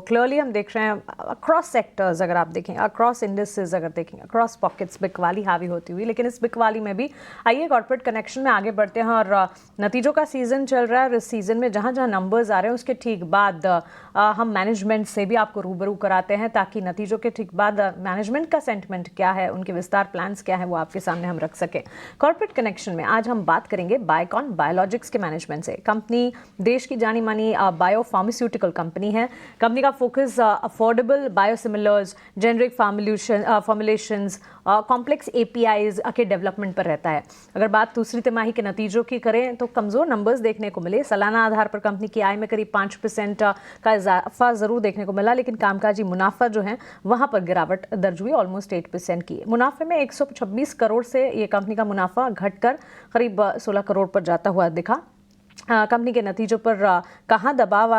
Clearly हम देख रहे हैं अक्रॉस सेक्टर्स, अगर आप देखें अक्रॉस इंडस्ट्रीज, अगर देखें अक्रॉस पॉकेट्स बिकवाली हावी होती हुई। लेकिन इस बिकवाली में भी आइए कॉर्पोरेट कनेक्शन में आगे बढ़ते हैं और नतीजों का सीज़न चल रहा है और इस सीज़न में जहाँ जहाँ नंबर्स आ रहे हैं उसके ठीक बाद हम मैनेजमेंट से भी आपको रूबरू कराते हैं ताकि नतीजों के ठीक बाद मैनेजमेंट का सेंटिमेंट क्या है, उनके विस्तार प्लान्स क्या है, वो आपके सामने हम रख सकें। कॉर्पोरेट कनेक्शन में आज हम बात करेंगे बायोकॉन बायोलॉजिक्स के मैनेजमेंट से। कंपनी देश की जानी मानी बायो फार्मास्यूटिकल कंपनी है। कंपनी का focus affordable biosimilars, generic formulations, complex APIs के डेवलपमेंट पर रहता है। अगर बात दूसरी तिमाही के नतीजों की करें तो कमज़ोर नंबर्स देखने को मिले। सालाना आधार पर कंपनी की आय में करीब 5% का इजाफा ज़रूर देखने को मिला, लेकिन कामकाजी मुनाफा जो है वहाँ पर गिरावट दर्ज हुई, ऑलमोस्ट 8% की। मुनाफे में 126 करोड़ से ये कंपनी का मुनाफा घटकर करीब 16 करोड़ पर जाता हुआ दिखा। कंपनी के नतीजों पर कहाँ दबाव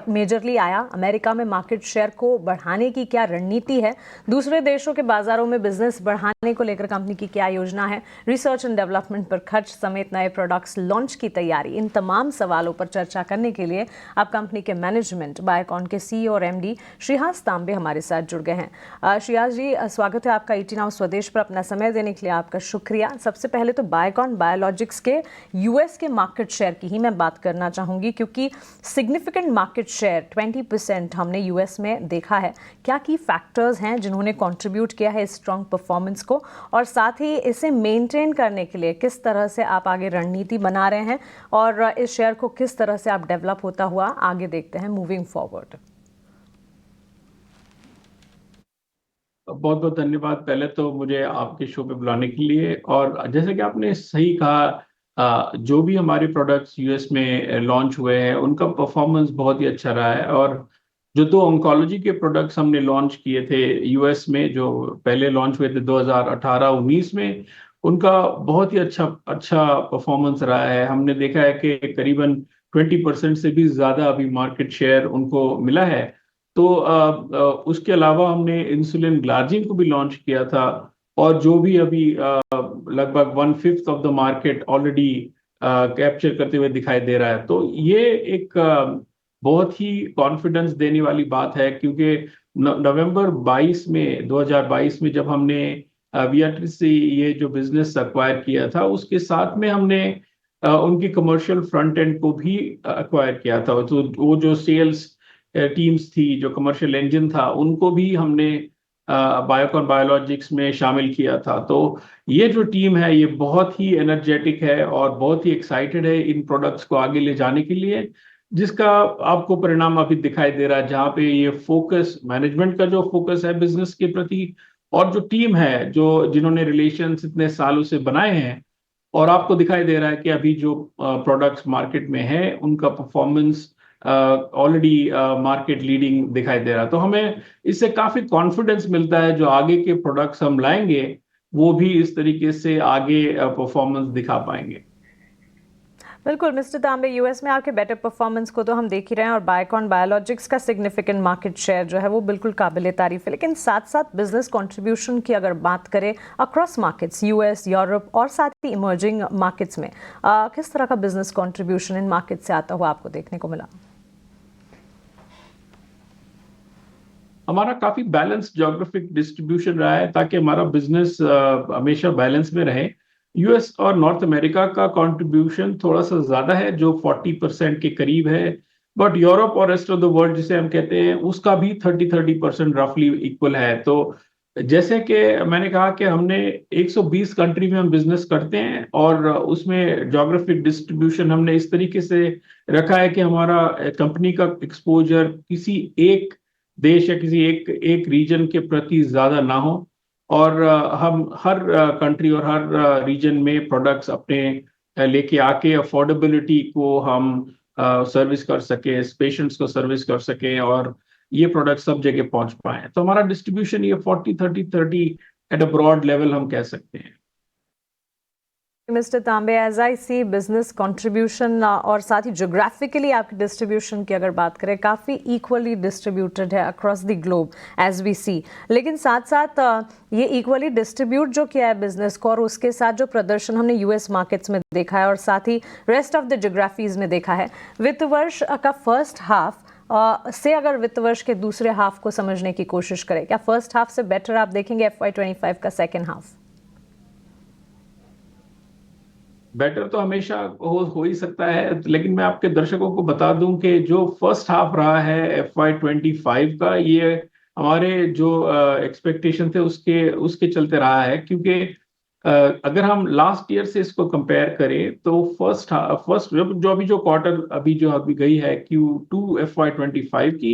मेजरली आया, अमेरिका में मार्केट शेयर को बढ़ाने की क्या रणनीति है, दूसरे देशों के बाजारों में बिजनेस बढ़ाने को लेकर कंपनी की क्या योजना है, रिसर्च एंड डेवलपमेंट पर खर्च समेत नए प्रोडक्ट्स लॉन्च की तैयारी, इन तमाम सवालों पर चर्चा करने के लिए आप कंपनी के मैनेजमेंट बायोकॉन के CEO और MD श्रीहास तांबे हमारे साथ जुड़ गए हैं। श्रीहास जी, स्वागत है आपका ET नाउ स्वदेश पर। अपना समय देने के लिए आपका शुक्रिया। सबसे पहले तो बायोकॉन बायोलॉजिक्स के US के मार्केट शेयर की ही मैं बात करना चाहूंगी, क्योंकि सिग्निफिकेंट मार्केट शेयर 20% हमने US में देखा है। क्या की फैक्टर्स हैं जिन्होंने कंट्रीब्यूट किया है इस स्ट्रॉन्ग परफॉर्मेंस को, और साथ ही इसे मेंटेन करने के लिए किस तरह से आप आगे रणनीति बना रहे हैं और इस शेयर को किस तरह से आप डेवलप होता हुआ आगे देखते हैं मूविंग फॉरवर्ड? बहुत बहुत धन्यवाद पहले तो मुझे आपके शो पे बुलाने के लिए। और जैसे कि आपने सही कहा, जो भी हमारे प्रोडक्ट्स यूएस में लॉन्च हुए हैं उनका परफॉर्मेंस बहुत ही अच्छा रहा है। और जो 2 ऑन्कोलॉजी के प्रोडक्ट्स हमने लॉन्च किए थे यूएस में, जो पहले लॉन्च हुए थे 2018-19 में, उनका बहुत ही अच्छा परफॉर्मेंस रहा है। हमने देखा है कि करीबन 20% से भी ज़्यादा अभी मार्केट शेयर उनको मिला है। तो उसके अलावा हमने इंसुलिन ग्लार्जिन को भी लॉन्च किया था, और जो भी अभी लगभग 1/5 of the market already capture करते हुए दिखाई दे रहा है। तो ये एक बहुत ही कॉन्फिडेंस देने वाली बात है, क्योंकि नवंबर 2022 में जब हमने वियाट्रिस से ये जो बिजनेस एक्वायर किया था, उसके साथ में हमने उनकी कमर्शियल फ्रंट एंड को भी एक्वायर किया था। तो वो जो सेल्स टीम्स थी, जो कमर्शियल इंजन था, उनको भी हमने बायोकॉन बायोलॉजिक्स में शामिल किया था। तो ये जो टीम है ये बहुत ही एनर्जेटिक है और बहुत ही एक्साइटेड है इन प्रोडक्ट्स को आगे ले जाने के लिए, जिसका आपको परिणाम अभी दिखाई दे रहा है, जहाँ पे ये फोकस, मैनेजमेंट का जो फोकस है बिजनेस के प्रति, और जो टीम है जो जिन्होंने रिलेशंस इतने सालों से बनाए हैं, और आपको दिखाई दे रहा है कि अभी जो प्रोडक्ट्स मार्केट में है उनका परफॉर्मेंस ऑलरेडी मार्केट लीडिंग दिखाई दे रहा है। तो हमें इससे काफी कॉन्फिडेंस मिलता है, जो आगे के प्रोडक्ट्स हम लाएंगे वो भी इस तरीके से आगे परफॉर्मेंस दिखा पाएंगे। बिल्कुल मिस्टर तांबे, यूएस में आपके बेटर परफॉर्मेंस को तो हम देख ही रहे हैं और बायोकॉन बायोलॉजिक्स का सिग्निफिकेंट मार्केट शेयर जो है वो बिल्कुल काबिले तारीफ है। लेकिन साथ साथ बिजनेस कंट्रीब्यूशन की अगर बात करें अक्रॉस मार्केट्स, यूएस, यूरोप और साथ ही इमर्जिंग मार्केट्स में किस तरह का बिजनेस कंट्रीब्यूशन इन मार्केट से आता हुआ आपको देखने को मिला? हमारा काफी बैलेंस ज्योग्राफिक डिस्ट्रीब्यूशन रहा है, ताकि हमारा बिजनेस हमेशा बैलेंस में रहे। यूएस और नॉर्थ अमेरिका का कंट्रीब्यूशन थोड़ा सा ज्यादा है, जो 40% के करीब है। बट यूरोप और रेस्ट ऑफ द वर्ल्ड जिसे हम कहते हैं, उसका भी 30% रफली इक्वल है। तो जैसे कि मैंने कहा कि हमने 120 कंट्री में हम बिजनेस करते हैं, और उसमें ज्योग्राफिक डिस्ट्रीब्यूशन हमने इस तरीके से रखा है कि हमारा कंपनी का एक्सपोजर किसी एक देश या किसी एक रीजन के प्रति ज्यादा ना हो, और हम हर कंट्री और हर रीजन में प्रोडक्ट्स अपने लेके आके अफोर्डेबिलिटी को हम सर्विस कर सके, पेशेंट्स को सर्विस कर सके, और ये प्रोडक्ट सब जगह पहुंच पाए। तो हमारा डिस्ट्रीब्यूशन ये 40-30-30 एट अ ब्रॉड लेवल हम कह सकते हैं। Mister Tambe, as I see business contribution और साथ ही जोग्राफिकली आपकी डिस्ट्रीब्यूशन की अगर बात करें, काफ़ी इक्वली डिस्ट्रीब्यूटेड है across the globe as we see. लेकिन साथ साथ ये इक्वली डिस्ट्रीब्यूट जो किया है बिजनेस को, और उसके साथ जो प्रदर्शन हमने यूएस मार्केट्स में देखा है और साथ ही रेस्ट ऑफ द जोग्राफीज में देखा है, वित्त वर्ष का फर्स्ट हाफ से अगर वित्त वर्ष के दूसरे हाफ को समझने की कोशिश करें, क्या फर्स्ट हाफ से बेटर आप देखेंगे FY25 का सेकेंड हाफ? बेटर तो हमेशा हो ही सकता है, लेकिन मैं आपके दर्शकों को बता दूं कि जो फर्स्ट हाफ रहा है FY25 का, ये हमारे जो एक्सपेक्टेशन थे उसके उसके चलते रहा है, क्योंकि अगर हम लास्ट ईयर से इसको कंपेयर करें तो फर्स्ट जो अभी जो क्वार्टर अभी गई है Q2 FY25 की,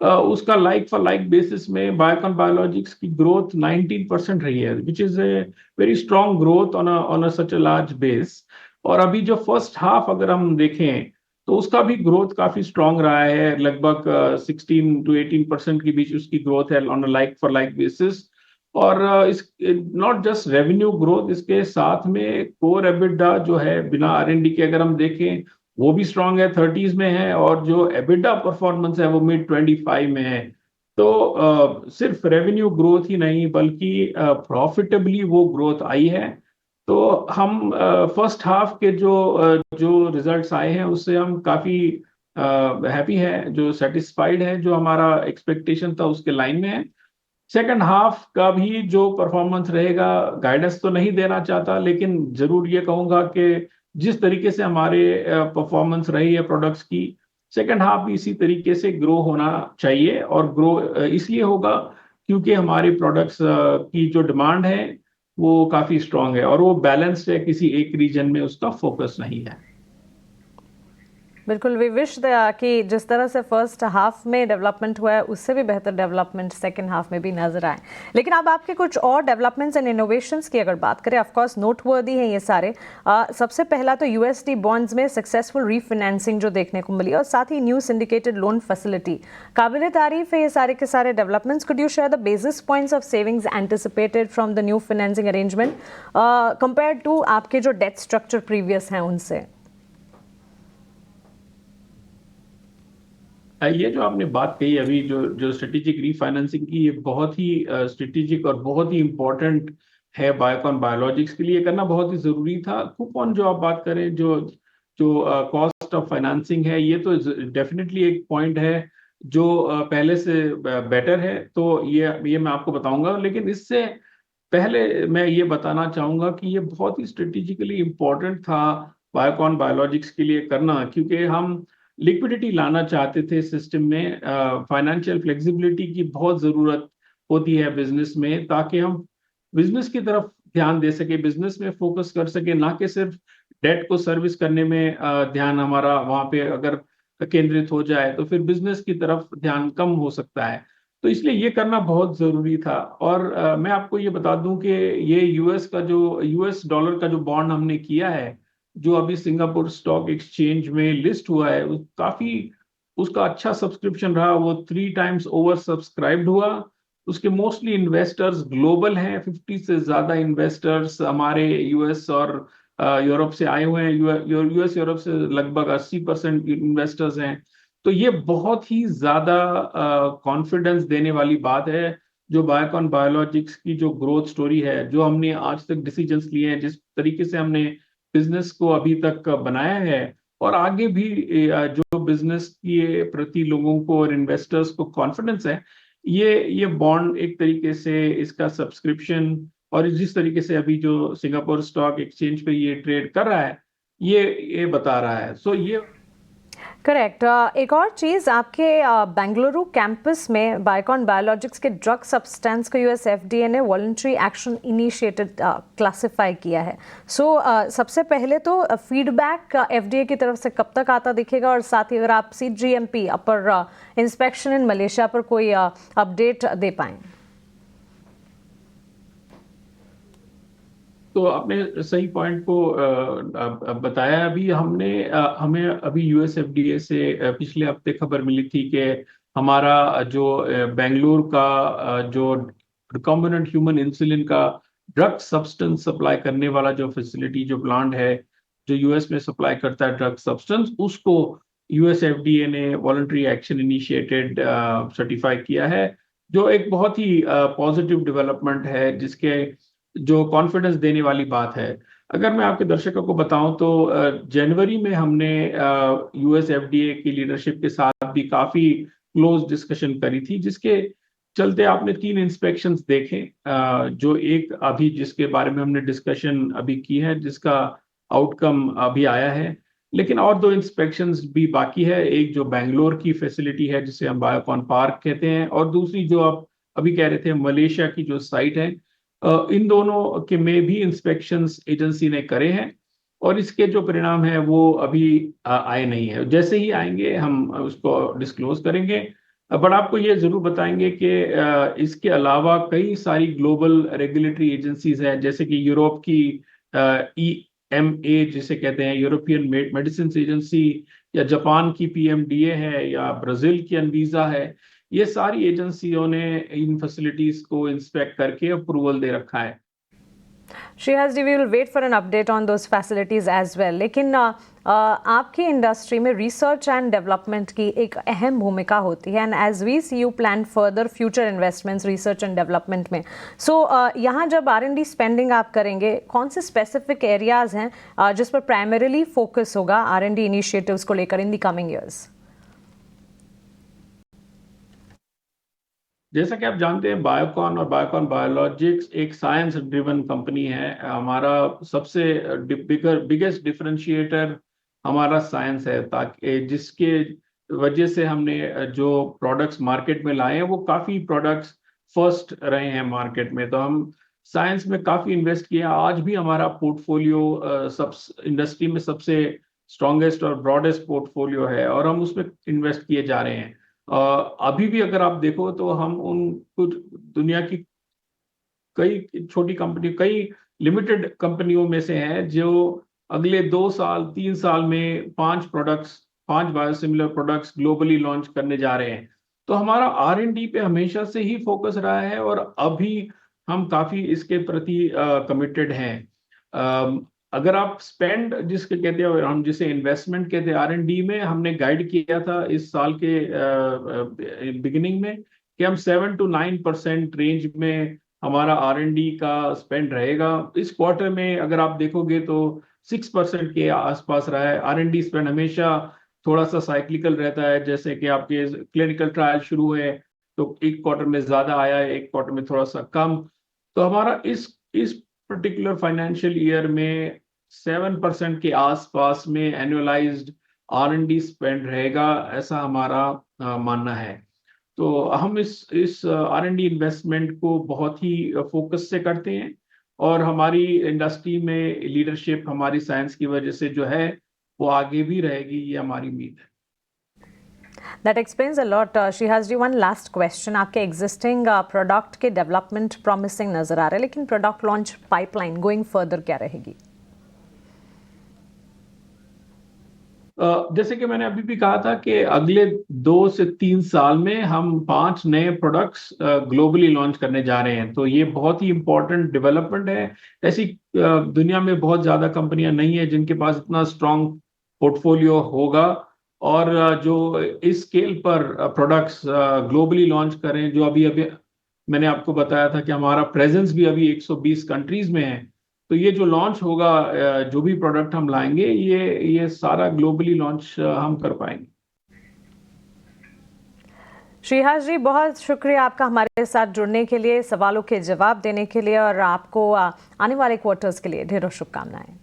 उसका लाइक फॉर लाइक बेसिस में बायोकॉन बायोलॉजिक्स की ग्रोथ 19% रही है, which is a very strong growth on such a large base. और अभी जो फर्स्ट हाफ अगर हम देखें तो उसका भी ग्रोथ काफी स्ट्रॉन्ग रहा है, लगभग 16 to 18% के बीच उसकी ग्रोथ है on a like for like basis. और इस नॉट जस्ट रेवेन्यू ग्रोथ, इसके साथ में कोर एबिटा जो है बिना R&D के अगर हम देखें वो भी स्ट्रांग है, 30s में है, और जो एबिटा परफॉर्मेंस है वो mid-25 में है। तो सिर्फ रेवेन्यू ग्रोथ ही नहीं बल्कि प्रॉफिटेबली वो ग्रोथ आई है। तो हम फर्स्ट हाफ के जो रिजल्ट्स आए हैं उससे हम काफी हैप्पी है, जो सेटिस्फाइड है, जो हमारा एक्सपेक्टेशन था उसके लाइन में है। सेकंड हाफ का भी जो परफॉर्मेंस रहेगा, गाइडेंस तो नहीं देना चाहता, लेकिन जरूर ये कहूंगा कि जिस तरीके से हमारे परफॉर्मेंस रही है प्रोडक्ट्स की, सेकंड हाफ भी इसी तरीके से ग्रो होना चाहिए। और ग्रो इसलिए होगा क्योंकि हमारे प्रोडक्ट्स की जो डिमांड है वो काफी स्ट्रांग है और वो बैलेंस्ड है, किसी एक रीजन में उसका फोकस नहीं है। बिल्कुल, वी विश कि जिस तरह से फर्स्ट हाफ में डेवलपमेंट हुआ है उससे भी बेहतर डेवलपमेंट सेकंड हाफ में भी नजर आए। लेकिन अब आपके कुछ और डेवलपमेंट्स एंड इनोवेशंस की अगर बात करें, ऑफ कोर्स नोटवर्दी हैं ये सारे। सबसे पहला तो USD बॉन्ड्स में सक्सेसफुल रीफाइनेंसिंग जो देखने को मिली और साथ ही न्यू सिंडिकेटेड लोन फैसिलिटी, काबिल तारीफ है ये सारे के सारे developments. Could you share the basis points of savings anticipated from the new financing arrangement compare to आपके जो डेट स्ट्रक्चर प्रीवियस हैं उनसे? ये जो आपने बात कही अभी, जो जो स्ट्रेटेजिक रीफाइनेंसिंग की, ये बहुत ही स्ट्रेटेजिक और बहुत ही इंपॉर्टेंट है बायोकॉन बायोलॉजिक्स के लिए, करना बहुत ही जरूरी था। कूपन जो आप बात करें, जो जो कॉस्ट ऑफ फाइनेंसिंग है, ये तो डेफिनेटली एक पॉइंट है जो पहले से बेटर है, तो ये मैं आपको बताऊंगा। लेकिन इससे पहले मैं ये बताना चाहूंगा कि ये बहुत ही स्ट्रेटेजिकली इंपॉर्टेंट था बायोकॉन बायोलॉजिक्स के लिए करना, क्योंकि हम लिक्विडिटी लाना चाहते थे सिस्टम में। फाइनेंशियल फ्लेक्सिबिलिटी की बहुत ज़रूरत होती है बिजनेस में, ताकि हम बिजनेस की तरफ ध्यान दे सके, बिजनेस में फोकस कर सके, ना कि सिर्फ डेट को सर्विस करने में ध्यान हमारा वहाँ पे अगर केंद्रित हो जाए तो फिर बिजनेस की तरफ ध्यान कम हो सकता है। तो इसलिए ये करना बहुत ज़रूरी था। और मैं आपको ये बता दूं कि ये US डॉलर का जो बॉन्ड हमने किया है, जो अभी सिंगापुर स्टॉक एक्सचेंज में लिस्ट हुआ है, वो काफी उसका अच्छा सब्सक्रिप्शन रहा, वो 3 times ओवर सब्सक्राइब्ड हुआ। उसके मोस्टली इन्वेस्टर्स ग्लोबल हैं, 50 से ज्यादा इन्वेस्टर्स हमारे US और यूरोप से आए हुए हैं। US यूरोप से लगभग 80% इन्वेस्टर्स हैं। तो ये बहुत ही ज्यादा कॉन्फिडेंस देने वाली बात है, जो बायोकॉन बायोलॉजिक्स की जो ग्रोथ स्टोरी है, जो हमने आज तक डिसीजंस लिए हैं, जिस तरीके से हमने बिजनेस को अभी तक बनाया है, और आगे भी जो बिजनेस के प्रति लोगों को और इन्वेस्टर्स को कॉन्फिडेंस है, ये बॉन्ड एक तरीके से इसका सब्सक्रिप्शन, और जिस तरीके से अभी जो सिंगापुर स्टॉक एक्सचेंज पे ये ट्रेड कर रहा है, ये बता रहा है। सो ये करेक्ट। एक और चीज़, आपके बेंगलुरु कैंपस में बायोकॉन बायोलॉजिक्स के ड्रग सब्सटेंस को US FDA ने वॉलंटरी एक्शन इनिशिएटेड क्लासिफाई किया है। सो सबसे पहले तो फीडबैक FDA की तरफ से कब तक आता दिखेगा, और साथ ही अगर आप CGMP upper inspection in Malaysia पर कोई अपडेट दे पाएं? तो आपने सही पॉइंट को बताया। अभी हमें अभी US FDA से पिछले हफ्ते खबर मिली थी कि हमारा जो बेंगलुरु का जो रिकॉम्बिनेंट ह्यूमन इंसुलिन का ड्रग सब्सटेंस सप्लाई करने वाला जो फैसिलिटी, जो प्लांट है, जो US में सप्लाई करता है ड्रग सब्सटेंस, उसको US FDA ने वॉलंटरी एक्शन इनिशिएटेड सर्टिफाई किया है, जो एक बहुत ही पॉजिटिव डेवलपमेंट है, जिसके जो कॉन्फिडेंस देने वाली बात है। अगर मैं आपके दर्शकों को बताऊं तो जनवरी में हमने US FDA की लीडरशिप के साथ भी काफी क्लोज डिस्कशन करी थी, जिसके चलते आपने 3 इंस्पेक्शंस देखे, जो एक अभी जिसके बारे में हमने डिस्कशन अभी की है, जिसका आउटकम अभी आया है, लेकिन और 2 इंस्पेक्शंस भी बाकी है। एक जो बैंगलोर की फैसिलिटी है जिसे हम बायोकॉन पार्क कहते हैं, और दूसरी जो आप अभी कह रहे थे मलेशिया की जो साइट है। इन दोनों के में भी इंस्पेक्शंस एजेंसी ने करे हैं, और इसके जो परिणाम है वो अभी आए नहीं है। जैसे ही आएंगे हम उसको डिस्क्लोज करेंगे। बट आपको ये जरूर बताएंगे कि इसके अलावा कई सारी ग्लोबल रेगुलेटरी एजेंसीज हैं, जैसे कि यूरोप की EMA जिसे कहते हैं यूरोपियन मेडिसिन एजेंसी, या जापान की PMDA है, या ब्राजील की अनवीजा है। ये सारी एजेंसियों ने इन फैसिलिटीज को इंस्पेक्ट करके अप्रूवल दे रखा है। Shreyas ji, we will wait for an update on those facilities as well. लेकिन आपकी इंडस्ट्री में रिसर्च एंड डेवलपमेंट की एक अहम भूमिका होती है, and as we see you plan further future investments research and development में। सो यहाँ जब R&D स्पेंडिंग आप करेंगे, कौन से स्पेसिफिक एरियाज हैं जिस पर प्राइमरीली फोकस होगा R&D इनिशिएटिव्स को लेकर इन द कमिंग ईयर्स? जैसा कि आप जानते हैं, बायोकॉन और बायोकॉन बायोलॉजिक्स एक साइंस ड्रिवन कंपनी है। हमारा सबसे बिगेस्ट डिफरेंशिएटर हमारा साइंस है, ताकि जिसके वजह से हमने जो प्रोडक्ट्स मार्केट में लाए हैं वो काफ़ी प्रोडक्ट्स फर्स्ट रहे हैं मार्केट में। तो हम साइंस में काफ़ी इन्वेस्ट किए। आज भी हमारा पोर्टफोलियो सब इंडस्ट्री में सबसे स्ट्रॉन्गेस्ट और ब्रॉडेस्ट पोर्टफोलियो है, और हम उसमें इन्वेस्ट किए जा रहे हैं। अभी भी अगर आप देखो तो हम उन कुछ दुनिया की कई छोटी कंपनी, कई लिमिटेड कंपनियों में से हैं जो अगले 2 साल 3 साल में 5 बायोसिमिलर प्रोडक्ट्स ग्लोबली लॉन्च करने जा रहे हैं। तो हमारा R&D पे हमेशा से ही फोकस रहा है, और अभी हम काफी इसके प्रति कमिटेड हैं। अगर आप स्पेंड जिसके कहते हैं, हम जिसे इन्वेस्टमेंट कहते हैं R&D में, हमने गाइड किया था इस साल के बिगिनिंग में कि हम 7 to 9% रेंज में हमारा R&D का स्पेंड रहेगा। इस क्वार्टर में अगर आप देखोगे तो 6% के आसपास रहा है। R&D स्पेंड हमेशा थोड़ा सा साइक्लिकल रहता है, जैसे कि आपके क्लिनिकल ट्रायल शुरू है तो एक क्वार्टर में ज्यादा आया है, एक क्वार्टर में थोड़ा सा कम। तो हमारा इस पर्टिकुलर फाइनेंशियल ईयर में 7% के आसपास में एनुअलाइज्ड R&D स्पेंड रहेगा, ऐसा हमारा मानना है। तो हम इस R&D इन्वेस्टमेंट को बहुत ही फोकस से करते हैं, और हमारी इंडस्ट्री में लीडरशिप हमारी साइंस की वजह से जो है वो आगे भी रहेगी, ये हमारी उम्मीद है। That explains a lot. Shriharsh ji, one last question. आपके एग्जिस्टिंग प्रोडक्ट के डेवलपमेंट प्रॉमिसिंग नजर आ रहा है, लेकिन product launch pipeline going further क्या रहेगी? जैसे कि मैंने अभी भी कहा था कि अगले 2 से 3 साल में हम 5 नए प्रोडक्ट्स ग्लोबली लॉन्च करने जा रहे हैं। तो ये बहुत ही इंपॉर्टेंट डेवलपमेंट है। ऐसी दुनिया में बहुत ज्यादा कंपनियां नहीं है जिनके पास इतना स्ट्रांग पोर्टफोलियो होगा, और जो इस स्केल पर प्रोडक्ट्स ग्लोबली लॉन्च करें। जो अभी अभी मैंने आपको बताया था कि हमारा प्रेजेंस भी अभी 120 कंट्रीज में है। तो ये जो लॉन्च होगा, जो भी प्रोडक्ट हम लाएंगे, ये सारा ग्लोबली लॉन्च हम कर पाएंगे। श्रीहर्ष जी, बहुत शुक्रिया आपका हमारे साथ जुड़ने के लिए, सवालों के जवाब देने के लिए, और आपको आने वाले क्वार्टर्स के लिए ढेरों शुभकामनाएं।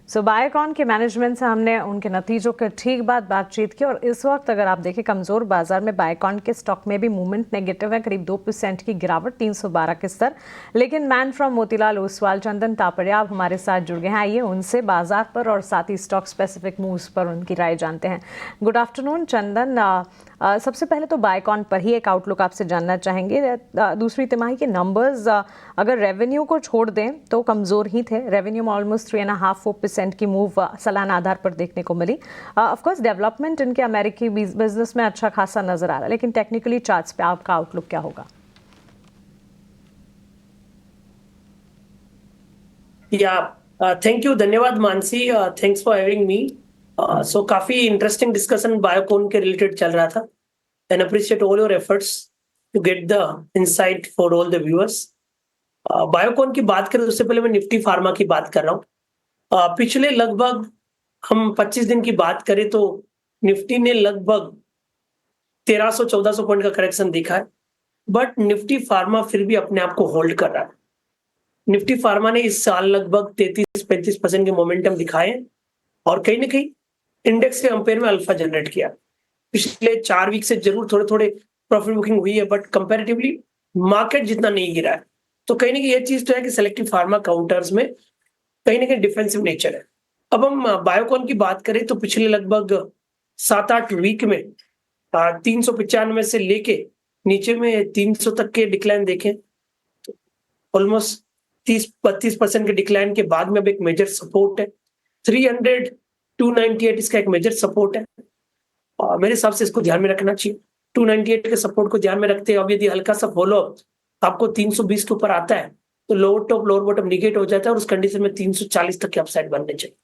सो बायोकॉन के मैनेजमेंट से हमने उनके नतीजों के ठीक बाद बातचीत की, और इस वक्त अगर आप देखें कमज़ोर बाजार में बायोकॉन के स्टॉक में भी मूवमेंट नेगेटिव है, करीब 2% की गिरावट, 312 के स्तर। लेकिन मैन फ्रॉम मोतीलाल ओसवाल, चंदन तापड़िया आप हमारे साथ जुड़ गए हैं। आइए उनसे बाजार पर और साथ ही स्टॉक स्पेसिफिक मूव्स पर उनकी राय जानते हैं। गुड आफ्टरनून चंदन। सबसे पहले तो बायोकॉन पर ही एक आउटलुक आपसे जानना चाहेंगे। दूसरी तिमाही के नंबर्स अगर रेवेन्यू को छोड़ दें तो कमज़ोर ही थे। रेवेन्यू में ऑलमोस्ट 3.5-4% की मूव सालाना आधार पर देखने को मिली। ऑफकोर्स डेवलपमेंट इनके अमेरिकी बिजनेस में अच्छा खासा नजर आ रहा है, लेकिन टेक्निकली चार्ट्स पे आपका आउटलुक क्या होगा? थैंक यू, धन्यवाद Mansi, thanks for having me. So काफी इंटरेस्टिंग डिस्कशन बायोकॉन के रिलेटेड चल रहा था, and appreciate all your efforts to get the insight for all the viewers. Biocon की बात करें उससे पहले मैं निफ्टी फार्मा की बात कर रहा हूँ। पिछले लगभग हम 25 दिन की बात करें तो निफ्टी ने लगभग 1300-1400 पॉइंट का करेक्शन दिखा है, बट निफ्टी फार्मा फिर भी अपने आप को होल्ड कर रहा है। निफ्टी फार्मा ने इस साल लगभग 33-35% के मोमेंटम दिखाए हैं और कहीं ना कहीं इंडेक्स के कंपेयर में अल्फा जनरेट किया। पिछले 4 वीक से जरूर थोड़े थोड़े प्रॉफिट बुकिंग हुई है, बट कंपैरेटिवली मार्केट जितना नहीं गिरा है। तो कहीं ना कहीं ये चीज तो है कि सेलेक्टिव फार्मा काउंटर्स में कहीं ना कहीं डिफेंसिव नेचर है। अब हम बायोकॉन की बात करें तो पिछले लगभग 7-8 वीक में 395 से लेके नीचे में 300 तक के डिक्लाइन देखें, तो ऑलमोस्ट 30-32% के डिक्लाइन के बाद में अब एक मेजर सपोर्ट है। 300-298 इसका एक मेजर सपोर्ट है और मेरे हिसाब से इसको ध्यान में रखना चाहिए। 298 के सपोर्ट को ध्यान में रखते हैं। अब यदि हल्का सा फॉलो आपको 320 के ऊपर आता है तो lower top lower bottom negate हो जाता है और उस कंडीशन में 340 तक के अपसाइड बनने चाहिए।